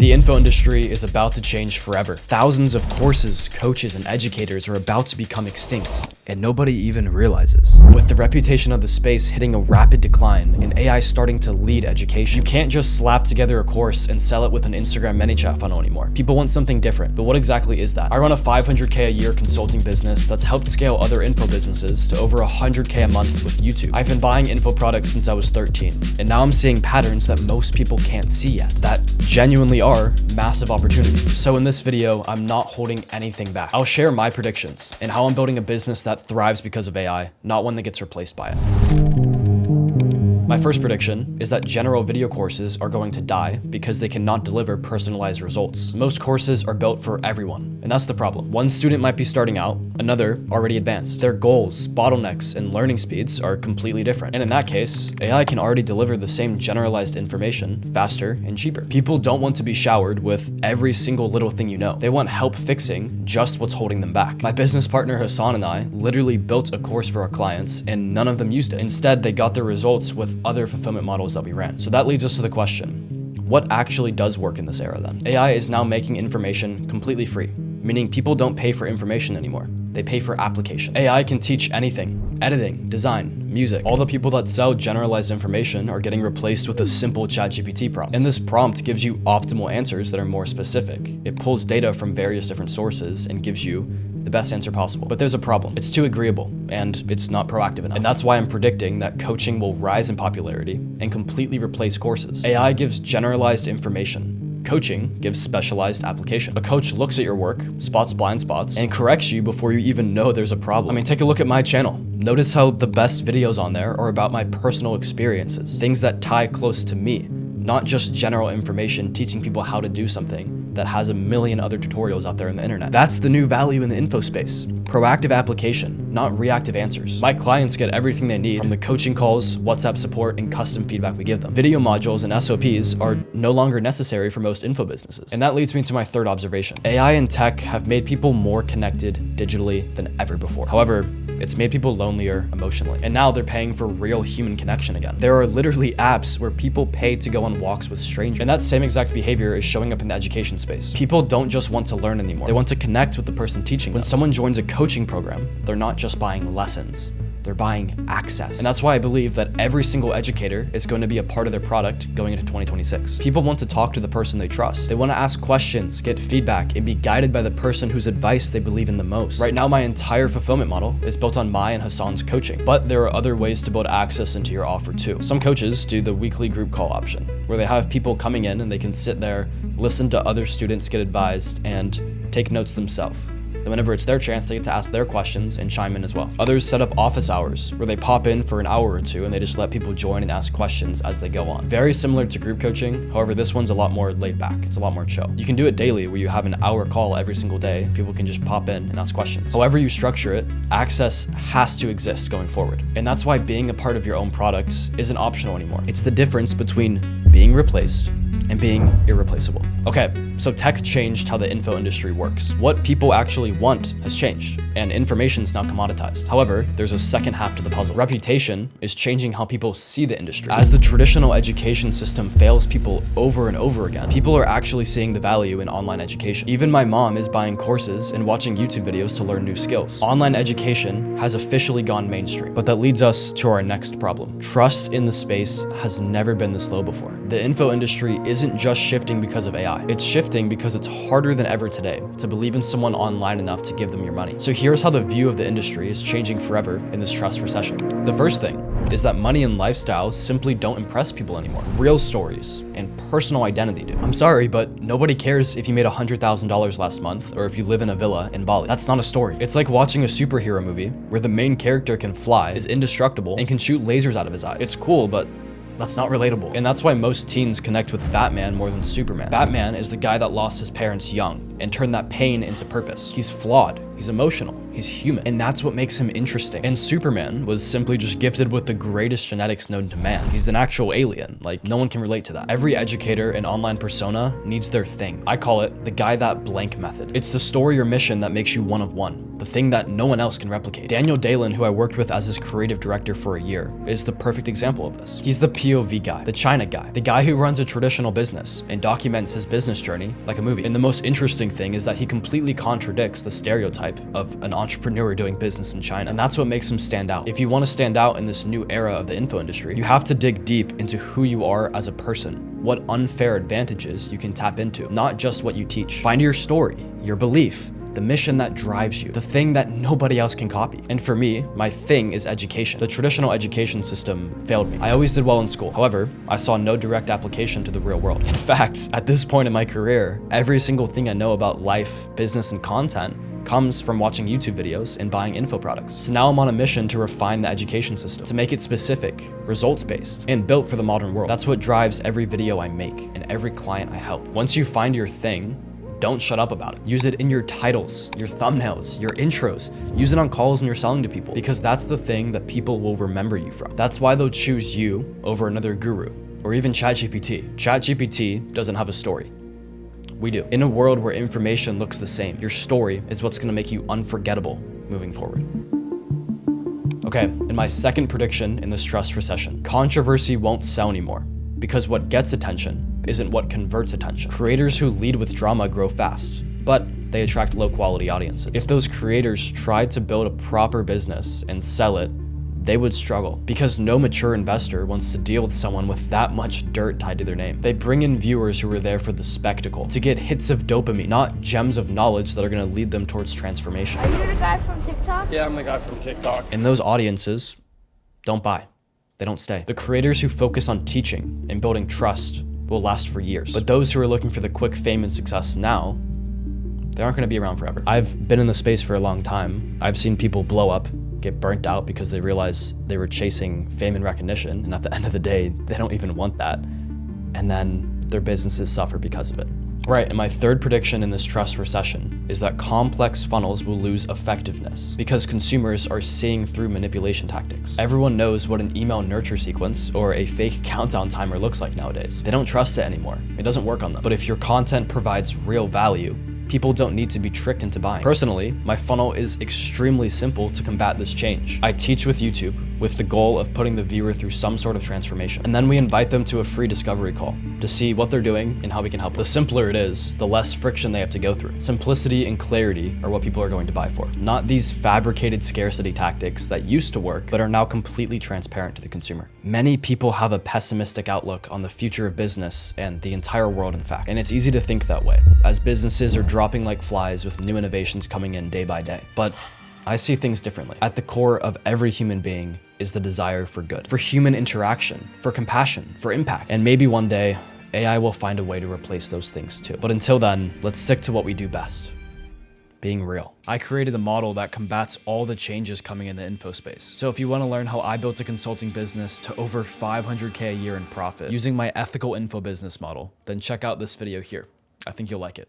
The info industry is about to change forever. Thousands of courses, coaches, and educators are about to become extinct, and nobody even realizes. With the reputation of the space hitting a rapid decline and AI starting to lead education, you can't just slap together a course and sell it with an Instagram ManyChat funnel anymore. People want something different, but what exactly is that? I run a $500K a year consulting business that's helped scale other info businesses to over $100K a month with YouTube. I've been buying info products since I was 13, and now I'm seeing patterns that most people can't see yet, that genuinely are massive opportunities. So in this video, I'm not holding anything back. I'll share my predictions and how I'm building a business that thrives because of AI, not one that gets replaced by it. My first prediction is that general video courses are going to die because they cannot deliver personalized results. Most courses are built for everyone, and that's the problem. One student might be starting out, another already advanced. Their goals, bottlenecks, and learning speeds are completely different. And in that case, AI can already deliver the same generalized information faster and cheaper. People don't want to be showered with every single little thing you know. They want help fixing just what's holding them back. My business partner Hassan and I literally built a course for our clients, and none of them used it. Instead, they got their results with other fulfillment models that we ran. So that leads us to the question, what actually does work in this era then? AI is now making information completely free, meaning people don't pay for information anymore. They pay for application. AI can teach anything, editing, design, music. All the people that sell generalized information are getting replaced with a simple ChatGPT prompt. And this prompt gives you optimal answers that are more specific. It pulls data from various different sources and gives you the best answer possible. But there's a problem. It's too agreeable and it's not proactive enough. And that's why I'm predicting that coaching will rise in popularity and completely replace courses. AI gives generalized information. Coaching gives specialized application. A coach looks at your work, spots blind spots, and corrects you before you even know there's a problem. I mean, take a look at my channel. Notice how the best videos on there are about my personal experiences, things that tie close to me, not just general information teaching people how to do something that has a million other tutorials out there on the internet. That's the new value in the info space. Proactive application, not reactive answers. My clients get everything they need from the coaching calls, WhatsApp support, and custom feedback we give them. Video modules and SOPs are no longer necessary for most info businesses. And that leads me to my third observation. AI and tech have made people more connected digitally than ever before. However, it's made people lonelier emotionally. And now they're paying for real human connection again. There are literally apps where people pay to go on walks with strangers. And that same exact behavior is showing up in the education space. People don't just want to learn anymore. They want to connect with the person teaching them. When someone joins a coaching program, they're not just buying lessons. They're buying access. And that's why I believe that every single educator is going to be a part of their product going into 2026. People want to talk to the person they trust. They want to ask questions, get feedback, and be guided by the person whose advice they believe in the most. Right now, my entire fulfillment model is built on my and Hassan's coaching, but there are other ways to build access into your offer too. Some coaches do the weekly group call option, where they have people coming in and they can sit there, listen to other students get advised, and take notes themselves. And whenever it's their chance, they get to ask their questions and chime in as well. Others set up office hours where they pop in for an hour or two and they just let people join and ask questions as they go on. Very similar to group coaching. However, this one's a lot more laid back. It's a lot more chill. You can do it daily where you have an hour call every single day. People can just pop in and ask questions. However you structure it, access has to exist going forward. And that's why being a part of your own product isn't optional anymore. It's the difference between being replaced and being irreplaceable. Okay, so tech changed how the info industry works. What people actually want has changed, and information is now commoditized. However, there's a second half to the puzzle. Reputation is changing how people see the industry. As the traditional education system fails people over and over again, people are actually seeing the value in online education. Even my mom is buying courses and watching YouTube videos to learn new skills. Online education has officially gone mainstream, but that leads us to our next problem. Trust in the space has never been this low before. The info industry isn't just shifting because of AI. It's shifting because it's harder than ever today to believe in someone online enough to give them your money. So here's how the view of the industry is changing forever in this trust recession. The first thing is that money and lifestyles simply don't impress people anymore. Real stories and personal identity do. I'm sorry, but nobody cares if you made $100,000 last month or if you live in a villa in Bali. That's not a story. It's like watching a superhero movie where the main character can fly, is indestructible, and can shoot lasers out of his eyes. It's cool, but that's not relatable. And that's why most teens connect with Batman more than Superman. Batman is the guy that lost his parents young and turned that pain into purpose. He's flawed, he's emotional, he's human, and that's what makes him interesting. And Superman was simply just gifted with the greatest genetics known to man. He's an actual alien, like no one can relate to that. Every educator and online persona needs their thing. I call it the guy that blank method. It's the story or mission that makes you one of one. the thing that no one else can replicate. Daniel Dalen, who I worked with as his creative director for a year, is the perfect example of this. He's the POV guy, the China guy, the guy who runs a traditional business and documents his business journey like a movie. And the most interesting thing is that he completely contradicts the stereotype of an entrepreneur doing business in China. And that's what makes him stand out. If you want to stand out in this new era of the info industry, you have to dig deep into who you are as a person, what unfair advantages you can tap into, not just what you teach. Find your story, your belief, the mission that drives you, the thing that nobody else can copy. And for me, my thing is education. The traditional education system failed me. I always did well in school. However, I saw no direct application to the real world. In fact, at this point in my career, every single thing I know about life, business, and content comes from watching YouTube videos and buying info products. So now I'm on a mission to refine the education system, to make it specific, results-based, and built for the modern world. That's what drives every video I make and every client I help. Once you find your thing, don't shut up about it. Use it in your titles, your thumbnails, your intros. Use it on calls when you're selling to people, because that's the thing that people will remember you from. That's why they'll choose you over another guru or even ChatGPT. ChatGPT doesn't have a story. We do. In a world where information looks the same, your story is what's gonna make you unforgettable moving forward. Okay, in my second prediction in this trust recession, controversy won't sell anymore, because what gets attention isn't what converts attention. Creators who lead with drama grow fast, but they attract low quality audiences. If those creators tried to build a proper business and sell it, they would struggle, because no mature investor wants to deal with someone with that much dirt tied to their name. They bring in viewers who are there for the spectacle, to get hits of dopamine, not gems of knowledge that are gonna lead them towards transformation. Are you the guy from TikTok? Yeah, I'm the guy from TikTok. And those audiences don't buy. They don't stay. The creators who focus on teaching and building trust will last for years. But those who are looking for the quick fame and success now, they aren't gonna be around forever. I've been in the space for a long time. I've seen people blow up, get burnt out because they realized they were chasing fame and recognition, and at the end of the day, they don't even want that. And then their businesses suffer because of it. Right, and my third prediction in this trust recession is that complex funnels will lose effectiveness because consumers are seeing through manipulation tactics. Everyone knows what an email nurture sequence or a fake countdown timer looks like nowadays. They don't trust it anymore. It doesn't work on them. But if your content provides real value, people don't need to be tricked into buying. Personally, my funnel is extremely simple to combat this change. I teach with YouTube with the goal of putting the viewer through some sort of transformation. And then we invite them to a free discovery call to see what they're doing and how we can help. The simpler it is, the less friction they have to go through. Simplicity and clarity are what people are going to buy for, not these fabricated scarcity tactics that used to work but are now completely transparent to the consumer. Many people have a pessimistic outlook on the future of business and the entire world, in fact, and it's easy to think that way, as businesses are dropping like flies with new innovations coming in day by day. But I see things differently. At the core of every human being is the desire for good, for human interaction, for compassion, for impact. And maybe one day, AI will find a way to replace those things too. But until then, let's stick to what we do best: being real. I created a model that combats all the changes coming in the info space. So if you want to learn how I built a consulting business to over 500K a year in profit using my ethical info business model, then check out this video here. I think you'll like it.